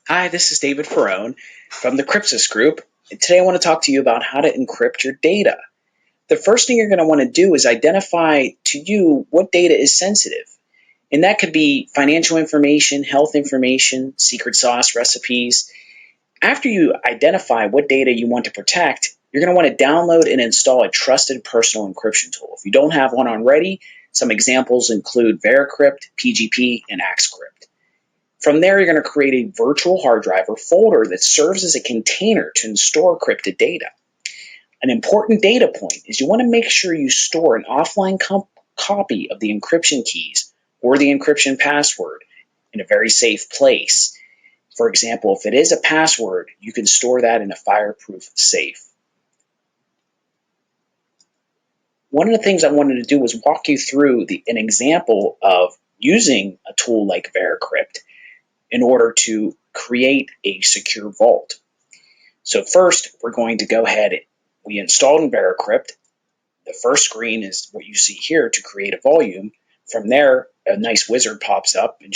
Hi, this is David Ferrone from the Crypsis Group, and today I want to talk to you about how to encrypt your data. The first thing you're going to want to do is identify to you what data is sensitive. And that could be financial information, health information, secret sauce recipes. After you identify what data you want to protect, you're going to want to download and install a trusted personal encryption tool. If you don't have one already, some examples include Encrypt, PGP, and Encrypt. From there, you're going to create a virtual hard drive or folder that serves as a container to store encrypted data. An important data point is you want to make sure you store an offline copy of the encryption keys or the encryption password in a very safe place. For example, if it is a password, you can store that in a fireproof safe. One of the things I wanted to do was walk you through an example of using a tool like Encrypt in order to create a secure vault. So first, we're going to go ahead. We installed Encrypt. The first screen is what you see here to create a volume. From there, a nice wizard pops up and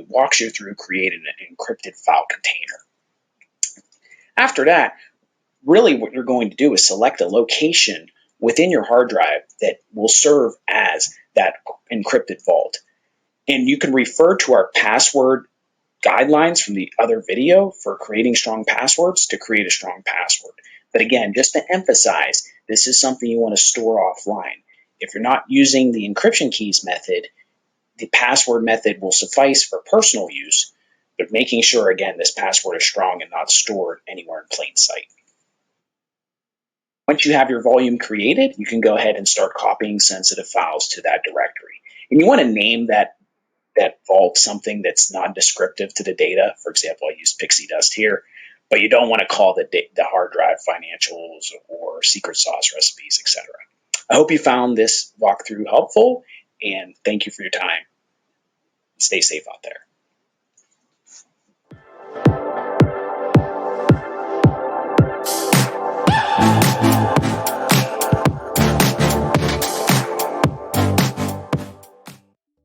walks you through creating an encrypted file container. After that, really what you're going to do is select a location within your hard drive that will serve as that encrypted vault. And you can refer to our password guidelines from the other video for creating strong passwords to create a strong password. But again, just to emphasize, this is something you want to store offline. If you're not using the encryption keys method, the password method will suffice for personal use, but making sure, again, this password is strong and not stored anywhere in plain sight. Once you have your volume created, you can go ahead and start copying sensitive files to that directory. And you want to name that vault something that's non-descriptive to the data. For example, I used pixie dust here, but you don't want to call the hard drive financials or secret sauce recipes, etc. I hope you found this walkthrough helpful, and thank you for your time. Stay safe out there.